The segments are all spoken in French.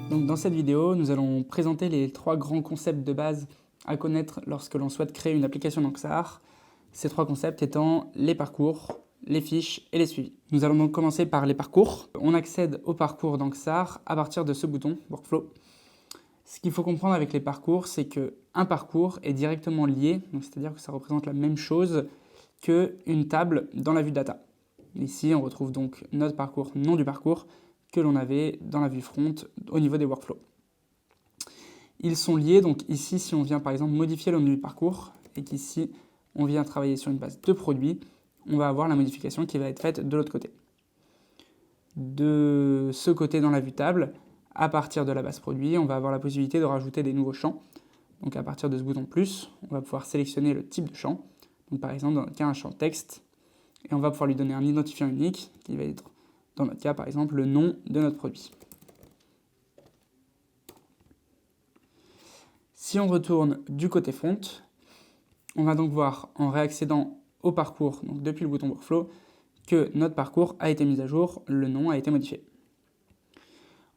Donc dans cette vidéo, nous allons présenter les 3 grands concepts de base à connaître lorsque l'on souhaite créer une application dans Xar. Ces 3 concepts étant les parcours, les fiches et les suivis. Nous allons donc commencer par les parcours. On accède au parcours dans Xar à partir de ce bouton Workflow. Ce qu'il faut comprendre avec les parcours, c'est qu'un parcours est directement lié, c'est-à-dire que ça représente la même chose qu'une table dans la vue data. Ici, on retrouve donc notre parcours, nom du parcours, que l'on avait dans la vue front au niveau des workflows. Ils sont liés, donc ici, si on vient par exemple modifier le nom du parcours, et qu'ici, on vient travailler sur une base de produits, on va avoir la modification qui va être faite de l'autre côté. De ce côté dans la vue table, à partir de la base produit, on va avoir la possibilité de rajouter des nouveaux champs. Donc à partir de ce bouton plus, on va pouvoir sélectionner le type de champ. Donc par exemple, dans notre cas, un champ texte, et on va pouvoir lui donner un identifiant unique, qui va être, dans notre cas, par exemple, le nom de notre produit. Si on retourne du côté front, on va donc voir, en réaccédant au parcours, donc depuis le bouton Workflow, que notre parcours a été mis à jour, le nom a été modifié.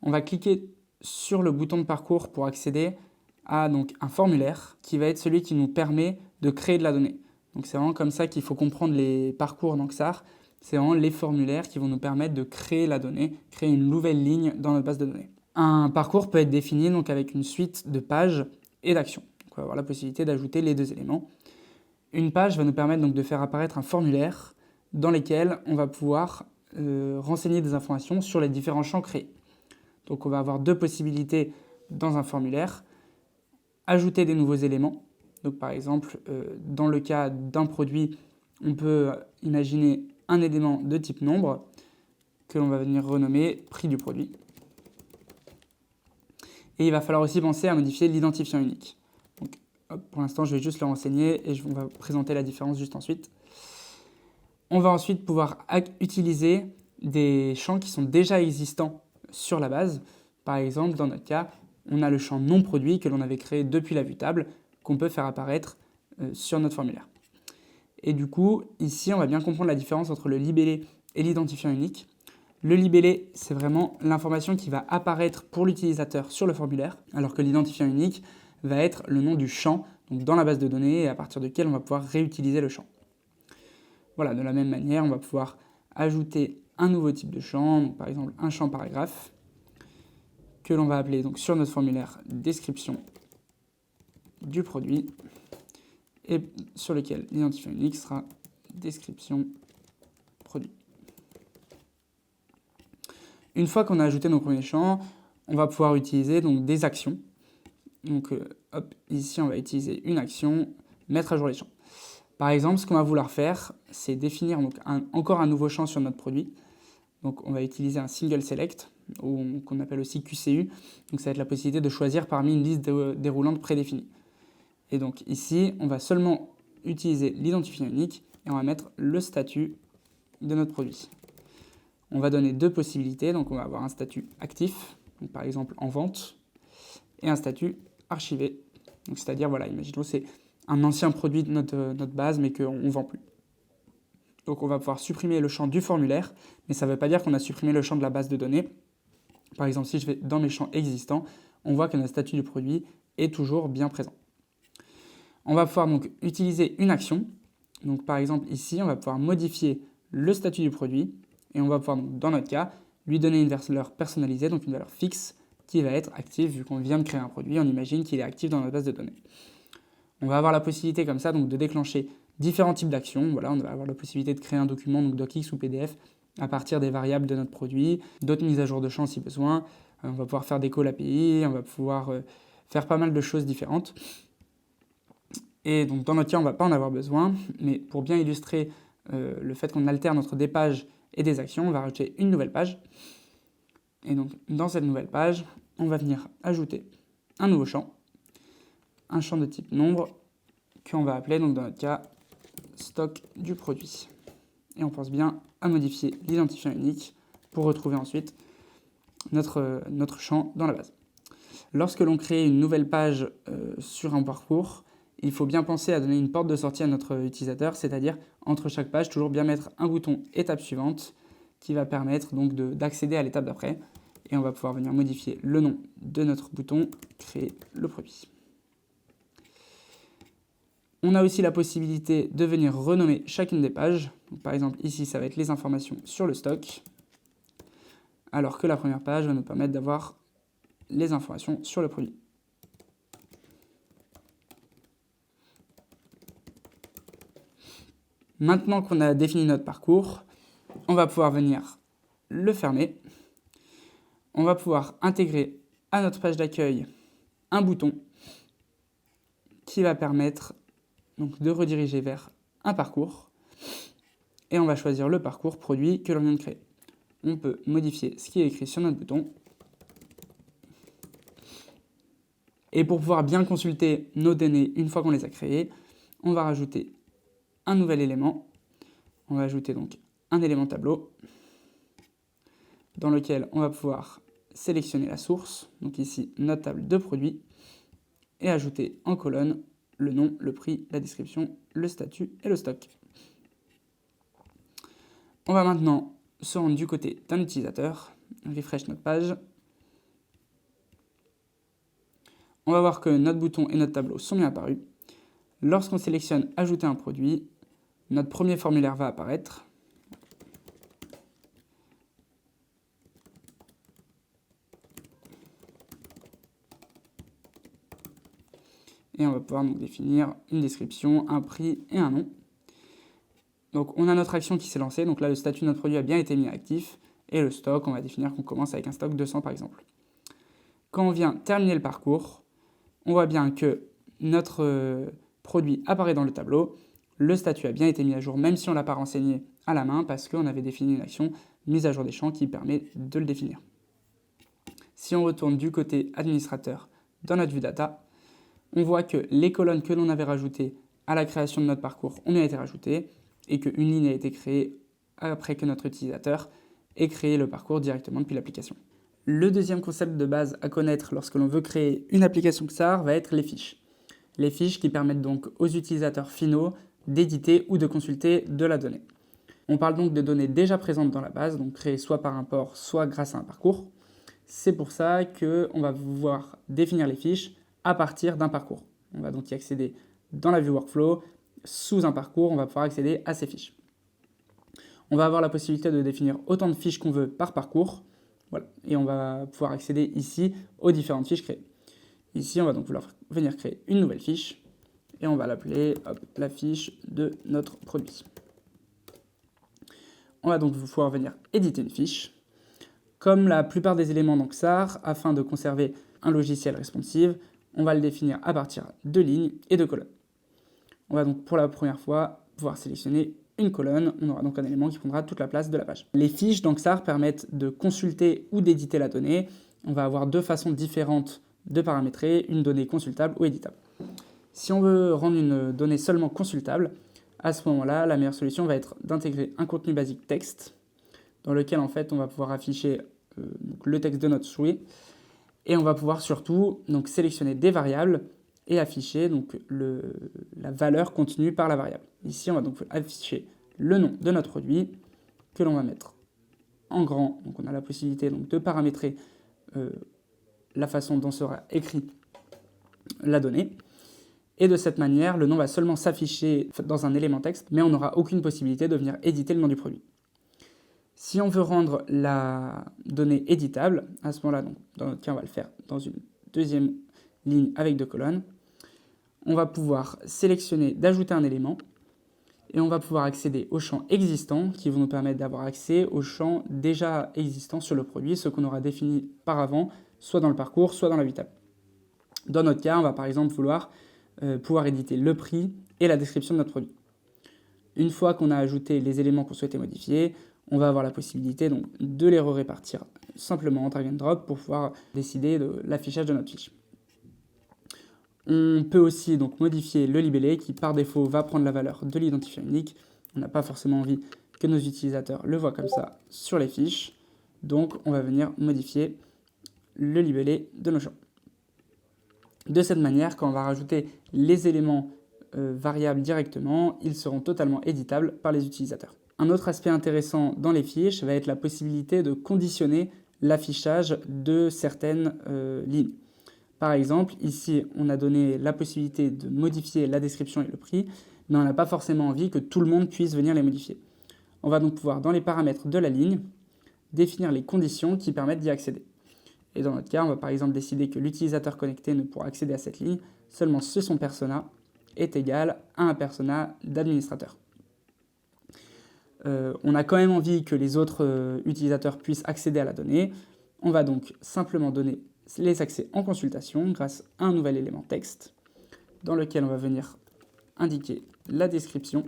On va cliquer sur le bouton de parcours pour accéder à donc, un formulaire qui va être celui qui nous permet de créer de la donnée. Donc c'est vraiment comme ça qu'il faut comprendre les parcours dans Xar. C'est vraiment les formulaires qui vont nous permettre de créer la donnée, créer une nouvelle ligne dans notre base de données. Un parcours peut être défini donc, avec une suite de pages et d'actions. On va avoir la possibilité d'ajouter les 2 éléments. Une page va nous permettre donc, de faire apparaître un formulaire dans lequel on va pouvoir renseigner des informations sur les différents champs créés. Donc on va avoir 2 possibilités dans un formulaire. Ajouter des nouveaux éléments. Donc par exemple, dans le cas d'un produit, on peut imaginer un élément de type nombre que l'on va venir renommer prix du produit. Et il va falloir aussi penser à modifier l'identifiant unique. Donc, hop, pour l'instant, je vais juste le renseigner et on va présenter la différence juste ensuite. On va ensuite pouvoir utiliser des champs qui sont déjà existants sur la base. Par exemple, dans notre cas, on a le champ non produit que l'on avait créé depuis la vue table, qu'on peut faire apparaître sur notre formulaire. Et du coup, ici, on va bien comprendre la différence entre le libellé et l'identifiant unique. Le libellé, c'est vraiment l'information qui va apparaître pour l'utilisateur sur le formulaire, alors que l'identifiant unique va être le nom du champ donc dans la base de données et à partir duquel on va pouvoir réutiliser le champ. Voilà, de la même manière, on va pouvoir ajouter un nouveau type de champ, donc par exemple un champ paragraphe, que l'on va appeler donc sur notre formulaire description du produit et sur lequel l'identifiant unique sera description produit. Une fois qu'on a ajouté nos premiers champs, on va pouvoir utiliser donc, des actions. Donc hop, ici on va utiliser une action, mettre à jour les champs. Par exemple, ce qu'on va vouloir faire, c'est définir donc, encore un nouveau champ sur notre produit. Donc on va utiliser un single select, ou qu'on appelle aussi QCU. Donc ça va être la possibilité de choisir parmi une liste déroulante prédéfinie. Et donc ici, on va seulement utiliser l'identifiant unique et on va mettre le statut de notre produit. On va donner 2 possibilités, donc on va avoir un statut actif, donc par exemple en vente, et un statut archivé. Donc c'est-à-dire, voilà, imaginons c'est un ancien produit de notre base, mais qu'on ne vend plus. Donc on va pouvoir supprimer le champ du formulaire, mais ça ne veut pas dire qu'on a supprimé le champ de la base de données. Par exemple, si je vais dans mes champs existants, on voit que notre statut du produit est toujours bien présent. On va pouvoir donc utiliser une action. Donc par exemple ici, on va pouvoir modifier le statut du produit et on va pouvoir, donc, dans notre cas, lui donner une valeur personnalisée, donc une valeur fixe qui va être active vu qu'on vient de créer un produit. On imagine qu'il est actif dans notre base de données. On va avoir la possibilité comme ça donc, de déclencher différents types d'actions. Voilà, on va avoir la possibilité de créer un document, donc docx ou PDF, à partir des variables de notre produit, d'autres mises à jour de champs si besoin. On va pouvoir faire des calls API, on va pouvoir faire pas mal de choses différentes. Et donc dans notre cas, on ne va pas en avoir besoin, mais pour bien illustrer le fait qu'on alterne entre des pages et des actions, on va rajouter une nouvelle page. Et donc dans cette nouvelle page, on va venir ajouter un nouveau champ, un champ de type nombre, qu'on va appeler, donc dans notre cas, stock du produit. Et on pense bien à modifier l'identifiant unique pour retrouver ensuite notre champ dans la base. Lorsque l'on crée une nouvelle page sur un parcours, il faut bien penser à donner une porte de sortie à notre utilisateur, c'est-à-dire entre chaque page, toujours bien mettre un bouton étape suivante qui va permettre donc d'accéder à l'étape d'après. Et on va pouvoir venir modifier le nom de notre bouton, créer le produit. On a aussi la possibilité de venir renommer chacune des pages. Donc, par exemple, ici, ça va être les informations sur le stock, alors que la première page va nous permettre d'avoir les informations sur le produit. Maintenant qu'on a défini notre parcours, on va pouvoir venir le fermer. On va pouvoir intégrer à notre page d'accueil un bouton qui va permettre donc, de rediriger vers un parcours. Et on va choisir le parcours produit que l'on vient de créer. On peut modifier ce qui est écrit sur notre bouton. Et pour pouvoir bien consulter nos données une fois qu'on les a créées, on va rajouter un nouvel élément. On va ajouter donc un élément tableau dans lequel on va pouvoir sélectionner la source, donc ici notre table de produits, et ajouter en colonne le nom, le prix, la description, le statut et le stock. On va maintenant se rendre du côté d'un utilisateur, refresh notre page. On va voir que notre bouton et notre tableau sont bien apparus. Lorsqu'on sélectionne ajouter un produit, notre premier formulaire va apparaître. Et on va pouvoir donc définir une description, un prix et un nom. Donc on a notre action qui s'est lancée, donc là le statut de notre produit a bien été mis à actif, et le stock, on va définir qu'on commence avec un stock 200 par exemple. Quand on vient terminer le parcours, on voit bien que notre produit apparaît dans le tableau, le statut a bien été mis à jour, même si on ne l'a pas renseigné à la main, parce qu'on avait défini une action mise à jour des champs qui permet de le définir. Si on retourne du côté administrateur dans notre vue data, on voit que les colonnes que l'on avait rajoutées à la création de notre parcours ont bien été rajoutées, et qu'une ligne a été créée après que notre utilisateur ait créé le parcours directement depuis l'application. Le deuxième concept de base à connaître lorsque l'on veut créer une application XAR va être les fiches. Les fiches qui permettent donc aux utilisateurs finaux d'éditer ou de consulter de la donnée. On parle donc de données déjà présentes dans la base, donc créées soit par import, soit grâce à un parcours. C'est pour ça qu'on va pouvoir définir les fiches à partir d'un parcours. On va donc y accéder dans la vue workflow. Sous un parcours, on va pouvoir accéder à ces fiches. On va avoir la possibilité de définir autant de fiches qu'on veut par parcours. Voilà. Et on va pouvoir accéder ici aux différentes fiches créées. Ici, on va donc vouloir venir créer une nouvelle fiche. Et on va l'appeler la fiche de notre produit. On va donc pouvoir venir éditer une fiche. Comme la plupart des éléments dans XAR, afin de conserver un logiciel responsive, on va le définir à partir de lignes et de colonnes. On va donc pour la première fois pouvoir sélectionner une colonne. On aura donc un élément qui prendra toute la place de la page. Les fiches dans XAR permettent de consulter ou d'éditer la donnée. On va avoir deux façons différentes de paramétrer une donnée consultable ou éditable. Si on veut rendre une donnée seulement consultable, à ce moment-là, la meilleure solution va être d'intégrer un contenu basique texte dans lequel en fait on va pouvoir afficher le texte de notre souhait et on va pouvoir surtout donc, sélectionner des variables et afficher donc, la valeur contenue par la variable. Ici, on va donc afficher le nom de notre produit que l'on va mettre en grand. Donc, on a la possibilité donc, de paramétrer la façon dont sera écrite la donnée. Et de cette manière, le nom va seulement s'afficher dans un élément texte, mais on n'aura aucune possibilité de venir éditer le nom du produit. Si on veut rendre la donnée éditable, à ce moment-là, dans notre cas, on va le faire dans une deuxième ligne avec deux colonnes. On va pouvoir sélectionner d'ajouter un élément et on va pouvoir accéder aux champs existants qui vont nous permettre d'avoir accès aux champs déjà existants sur le produit, ce qu'on aura défini par avant, soit dans le parcours, soit dans la vue table. Dans notre cas, on va par exemple vouloir pouvoir éditer le prix et la description de notre produit. Une fois qu'on a ajouté les éléments qu'on souhaitait modifier, on va avoir la possibilité donc, de les répartir simplement en drag and drop pour pouvoir décider de l'affichage de notre fiche. On peut aussi donc, modifier le libellé qui par défaut va prendre la valeur de l'identifiant unique. On n'a pas forcément envie que nos utilisateurs le voient comme ça sur les fiches. Donc on va venir modifier le libellé de nos champs. De cette manière, quand on va rajouter les éléments variables directement, ils seront totalement éditables par les utilisateurs. Un autre aspect intéressant dans les fiches va être la possibilité de conditionner l'affichage de certaines lignes. Par exemple, ici, on a donné la possibilité de modifier la description et le prix, mais on n'a pas forcément envie que tout le monde puisse venir les modifier. On va donc pouvoir, dans les paramètres de la ligne, définir les conditions qui permettent d'y accéder. Et dans notre cas, on va par exemple décider que l'utilisateur connecté ne pourra accéder à cette ligne seulement si son persona est égal à un persona d'administrateur. On a quand même envie que les autres utilisateurs puissent accéder à la donnée. On va donc simplement donner les accès en consultation grâce à un nouvel élément texte dans lequel on va venir indiquer la description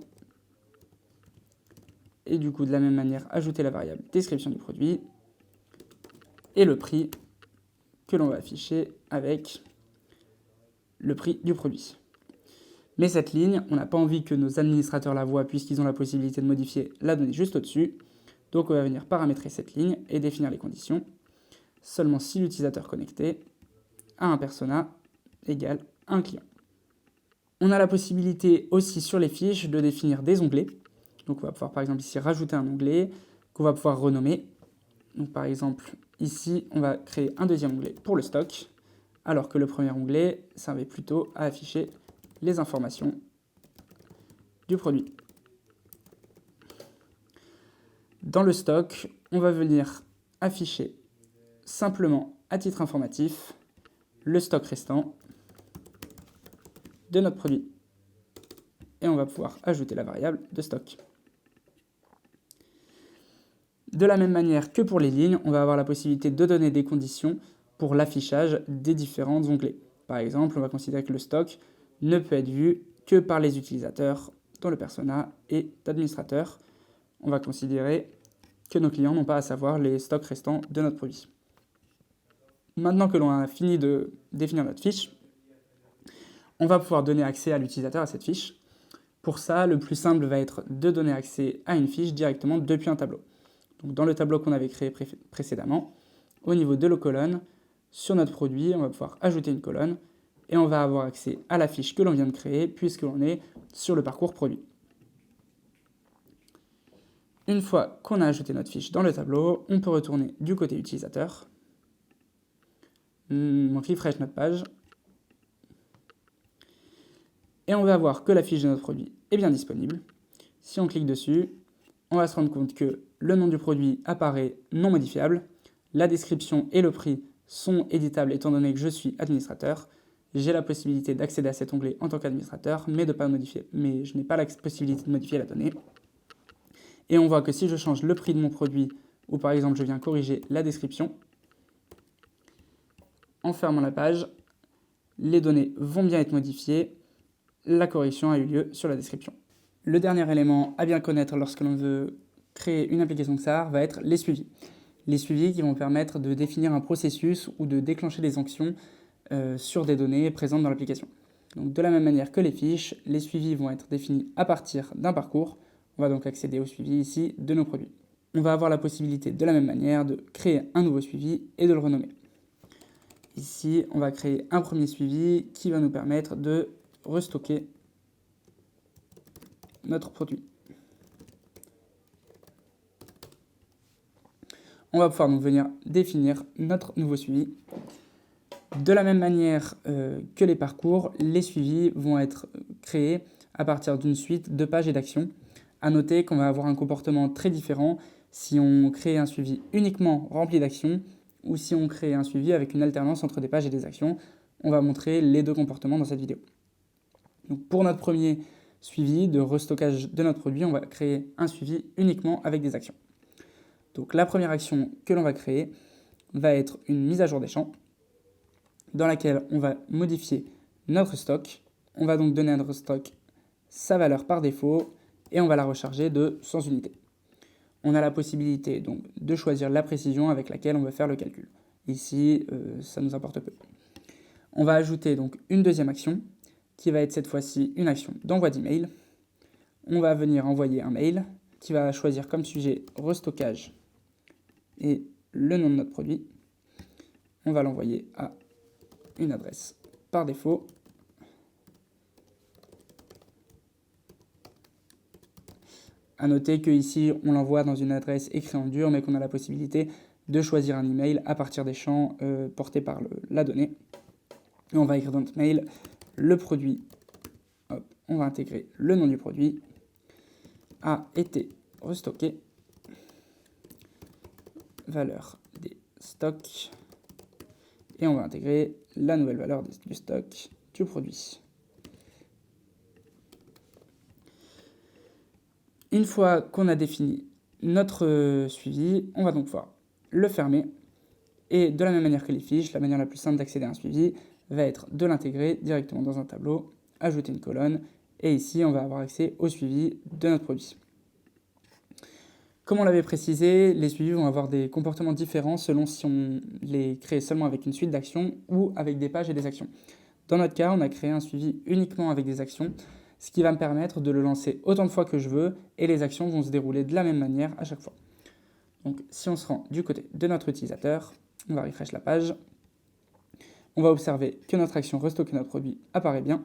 et du coup de la même manière ajouter la variable description du produit et le prix que l'on va afficher avec le prix du produit. Mais cette ligne, on n'a pas envie que nos administrateurs la voient puisqu'ils ont la possibilité de modifier la donnée juste au-dessus. Donc on va venir paramétrer cette ligne et définir les conditions seulement si l'utilisateur connecté a un persona égal à un client. On a la possibilité aussi sur les fiches de définir des onglets. Donc on va pouvoir par exemple ici rajouter un onglet qu'on va pouvoir renommer. Donc par exemple ici on va créer un deuxième onglet pour le stock, alors que le premier onglet servait plutôt à afficher les informations du produit. Dans le stock, on va venir afficher simplement à titre informatif le stock restant de notre produit. Et on va pouvoir ajouter la variable de stock. De la même manière que pour les lignes, on va avoir la possibilité de donner des conditions pour l'affichage des différents onglets. Par exemple, on va considérer que le stock ne peut être vu que par les utilisateurs dont le persona est administrateur. On va considérer que nos clients n'ont pas à savoir les stocks restants de notre produit. Maintenant que l'on a fini de définir notre fiche, on va pouvoir donner accès à l'utilisateur à cette fiche. Pour ça, le plus simple va être de donner accès à une fiche directement depuis un tableau. Donc dans le tableau qu'on avait créé précédemment, au niveau de nos colonnes, sur notre produit, on va pouvoir ajouter une colonne et on va avoir accès à la fiche que l'on vient de créer puisque l'on est sur le parcours produit. Une fois qu'on a ajouté notre fiche dans le tableau, on peut retourner du côté utilisateur. On refresh notre page. Et on va voir que la fiche de notre produit est bien disponible. Si on clique dessus, on va se rendre compte que le nom du produit apparaît non modifiable. La description et le prix sont éditables étant donné que je suis administrateur. J'ai la possibilité d'accéder à cet onglet en tant qu'administrateur, mais je n'ai pas la possibilité de modifier la donnée. Et on voit que si je change le prix de mon produit, ou par exemple je viens corriger la description, en fermant la page, les données vont bien être modifiées. La correction a eu lieu sur la description. Le dernier élément à bien connaître lorsque l'on veut créer une application XAR va être les suivis. Les suivis qui vont permettre de définir un processus ou de déclencher des actions sur des données présentes dans l'application. Donc de la même manière que les fiches, les suivis vont être définis à partir d'un parcours. On va donc accéder au suivi ici de nos produits. On va avoir la possibilité de la même manière de créer un nouveau suivi et de le renommer. Ici, on va créer un premier suivi qui va nous permettre de restocker notre produit. On va pouvoir donc venir définir notre nouveau suivi. De la même manière que les parcours, les suivis vont être créés à partir d'une suite de pages et d'actions. À noter qu'on va avoir un comportement très différent si on crée un suivi uniquement rempli d'actions ou si on crée un suivi avec une alternance entre des pages et des actions. On va montrer les deux comportements dans cette vidéo. Donc pour notre premier suivi de restockage de notre produit, on va créer un suivi uniquement avec des actions. Donc la première action que l'on va créer va être une mise à jour des champs dans laquelle on va modifier notre stock. On va donc donner à notre stock sa valeur par défaut et on va la recharger de 100 unités. On a la possibilité donc de choisir la précision avec laquelle on va faire le calcul. Ici, ça nous importe peu. On va ajouter donc une deuxième action qui va être cette fois-ci une action d'envoi d'email. On va venir envoyer un mail qui va choisir comme sujet restockage et le nom de notre produit. On va l'envoyer à une adresse par défaut. À noter qu'ici, on l'envoie dans une adresse écrite en dur, mais qu'on a la possibilité de choisir un email à partir des champs portés par la donnée. Et on va écrire dans notre mail le produit. Hop, on va intégrer le nom du produit a été restocké. Valeur des stocks. Et on va intégrer la nouvelle valeur du stock du produit. Une fois qu'on a défini notre suivi, on va donc pouvoir le fermer. Et de la même manière que les fiches, la manière la plus simple d'accéder à un suivi va être de l'intégrer directement dans un tableau, ajouter une colonne, et ici on va avoir accès au suivi de notre produit. Comme on l'avait précisé, les suivis vont avoir des comportements différents selon si on les crée seulement avec une suite d'actions ou avec des pages et des actions. Dans notre cas, on a créé un suivi uniquement avec des actions, ce qui va me permettre de le lancer autant de fois que je veux, et les actions vont se dérouler de la même manière à chaque fois. Donc si on se rend du côté de notre utilisateur, on va refresh la page, on va observer que notre action restocker notre produit apparaît bien,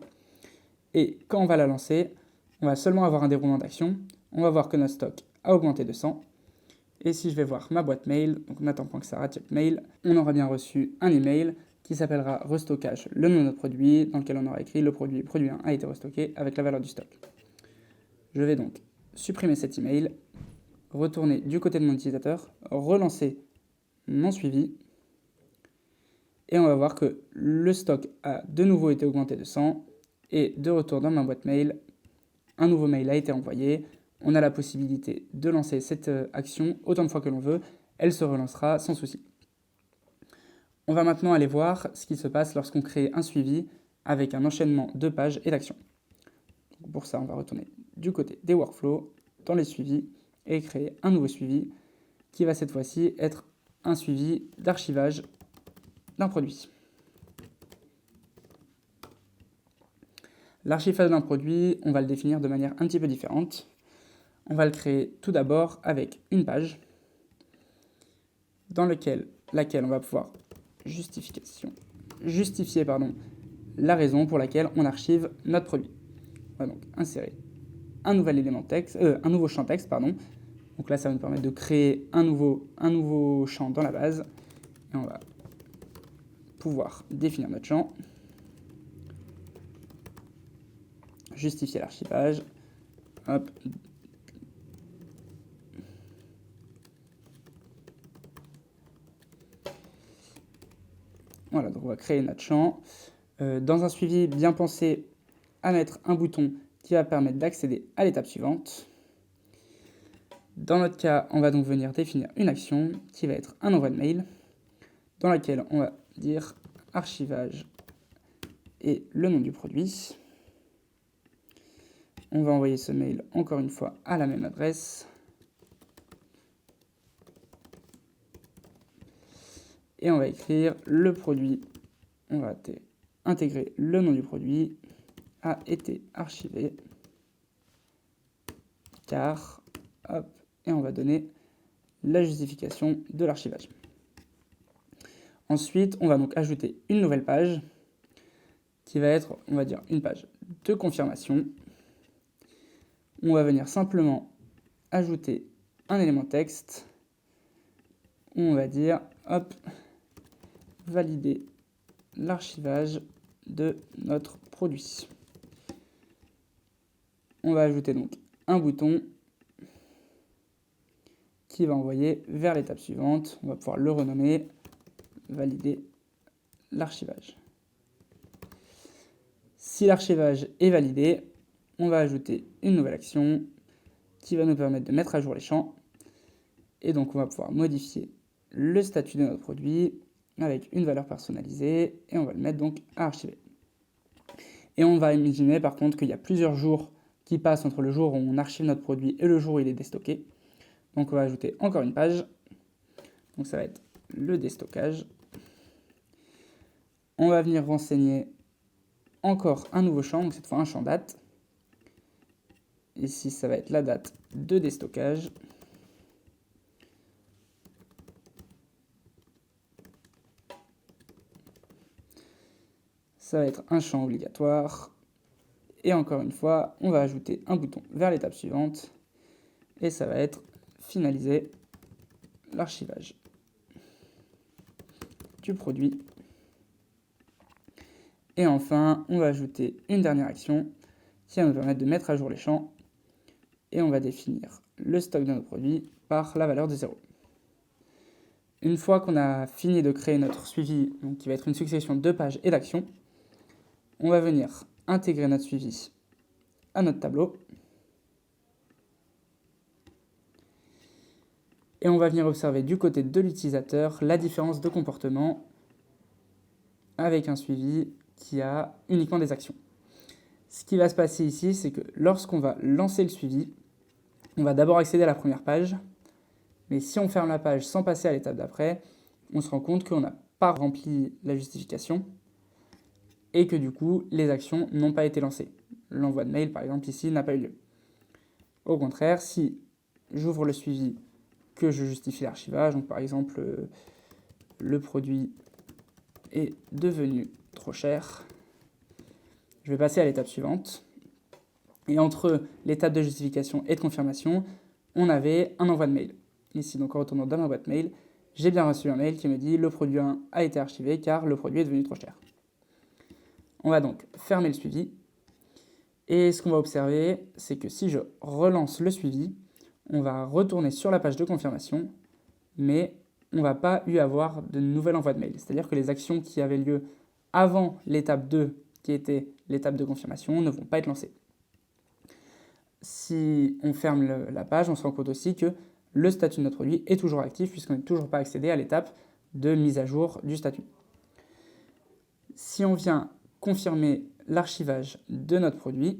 et quand on va la lancer, on va seulement avoir un déroulement d'action, on va voir que notre stock a augmenté de 100, et si je vais voir ma boîte mail, donc nathan.xara-mail, on aura bien reçu un email qui s'appellera restockage, le nom de notre produit, dans lequel on aura écrit le produit 1 a été restocké avec la valeur du stock. Je vais donc supprimer cet email, retourner du côté de mon utilisateur, relancer mon suivi, et on va voir que le stock a de nouveau été augmenté de 100, et de retour dans ma boîte mail, un nouveau mail a été envoyé. On a la possibilité de lancer cette action autant de fois que l'on veut, elle se relancera sans souci. On va maintenant aller voir ce qui se passe lorsqu'on crée un suivi avec un enchaînement de pages et d'actions. Pour ça, on va retourner du côté des workflows, dans les suivis, et créer un nouveau suivi qui va cette fois-ci être un suivi d'archivage d'un produit. L'archivage d'un produit, on va le définir de manière un petit peu différente. On va le créer tout d'abord avec une page dans laquelle on va pouvoir justifier la raison pour laquelle on archive notre produit. On va donc insérer un nouveau champ texte. Donc là, ça va nous permettre de créer un nouveau champ dans la base. Et on va pouvoir définir notre champ, justifier l'archivage. Hop. Voilà, donc on va créer notre champ. Dans un suivi, bien pensé à mettre un bouton qui va permettre d'accéder à l'étape suivante. Dans notre cas, on va donc venir définir une action qui va être un envoi de mail, dans laquelle on va dire archivage et le nom du produit. On va envoyer ce mail encore une fois à la même adresse. Et on va écrire le produit, on va intégrer le nom du produit, a été archivé, car, hop, et on va donner la justification de l'archivage. Ensuite, on va donc ajouter une nouvelle page, qui va être, on va dire, une page de confirmation. On va venir simplement ajouter un élément texte, où on va dire, hop, valider l'archivage de notre produit. On va ajouter donc un bouton qui va envoyer vers l'étape suivante. On va pouvoir le renommer valider l'archivage. Si l'archivage est validé, on va ajouter une nouvelle action qui va nous permettre de mettre à jour les champs. Et donc on va pouvoir modifier le statut de notre produit avec une valeur personnalisée, et on va le mettre donc à archiver. Et on va imaginer par contre qu'il y a plusieurs jours qui passent entre le jour où on archive notre produit et le jour où il est déstocké. Donc on va ajouter encore une page, donc ça va être le déstockage. On va venir renseigner encore un nouveau champ, donc cette fois un champ date. Ici ça va être la date de déstockage. Ça va être un champ obligatoire. Et encore une fois, on va ajouter un bouton vers l'étape suivante. Et ça va être finaliser l'archivage. du produit. Et enfin, on va ajouter une dernière action qui va nous permettre de mettre à jour les champs. Et on va définir le stock de notre produit par la valeur de 0. Une fois qu'on a fini de créer notre suivi, donc qui va être une succession de pages et d'actions, on va venir intégrer notre suivi à notre tableau. Et on va venir observer du côté de l'utilisateur la différence de comportement avec un suivi qui a uniquement des actions. Ce qui va se passer ici, c'est que lorsqu'on va lancer le suivi, on va d'abord accéder à la première page, mais si on ferme la page sans passer à l'étape d'après, on se rend compte qu'on n'a pas rempli la justification et que du coup, les actions n'ont pas été lancées. L'envoi de mail, par exemple, ici, n'a pas eu lieu. Au contraire, si j'ouvre le suivi, que je justifie l'archivage, donc par exemple, le produit est devenu trop cher, je vais passer à l'étape suivante. Et entre l'étape de justification et de confirmation, on avait un envoi de mail. Ici, donc en retournant dans ma boîte mail, j'ai bien reçu un mail qui me dit « Le produit 1 a été archivé car le produit est devenu trop cher ». On va donc fermer le suivi. Et ce qu'on va observer, c'est que si je relance le suivi, on va retourner sur la page de confirmation, mais on ne va pas avoir de nouvel envoi de mail. C'est-à-dire que les actions qui avaient lieu avant l'étape 2, qui était l'étape de confirmation, ne vont pas être lancées. Si on ferme la page, on se rend compte aussi que le statut de notre produit est toujours actif puisqu'on n'est toujours pas accédé à l'étape de mise à jour du statut. Si on vient confirmer l'archivage de notre produit,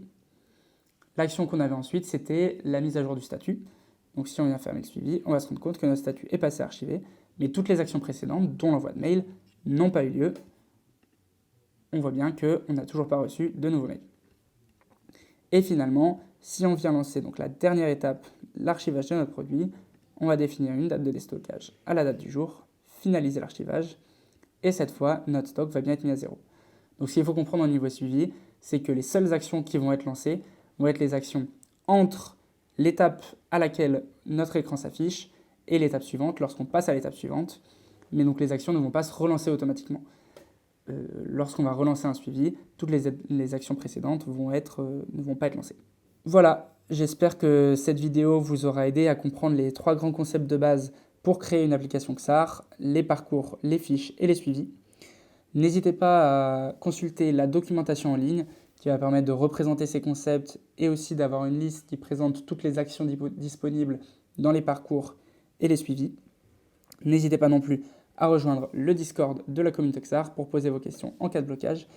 l'action qu'on avait ensuite, c'était la mise à jour du statut. Donc si on vient fermer le suivi, on va se rendre compte que notre statut est passé archivé, mais toutes les actions précédentes, dont l'envoi de mail, n'ont pas eu lieu. On voit bien qu'on n'a toujours pas reçu de nouveaux mails. Et finalement, si on vient lancer donc la dernière étape, l'archivage de notre produit, on va définir une date de déstockage à la date du jour, finaliser l'archivage, et cette fois, notre stock va bien être mis à 0. Donc ce qu'il faut comprendre au niveau suivi, c'est que les seules actions qui vont être lancées vont être les actions entre l'étape à laquelle notre écran s'affiche et l'étape suivante, lorsqu'on passe à l'étape suivante. Mais donc les actions ne vont pas se relancer automatiquement. Lorsqu'on va relancer un suivi, toutes les actions précédentes ne vont pas être lancées. Voilà, j'espère que cette vidéo vous aura aidé à comprendre les 3 grands concepts de base pour créer une application XAR, les parcours, les fiches et les suivis. N'hésitez pas à consulter la documentation en ligne qui va permettre de représenter ces concepts et aussi d'avoir une liste qui présente toutes les actions disponibles dans les parcours et les suivis. N'hésitez pas non plus à rejoindre le Discord de la communauté XAR pour poser vos questions en cas de blocage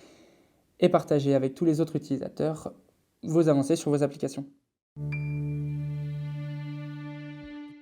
et partager avec tous les autres utilisateurs vos avancées sur vos applications.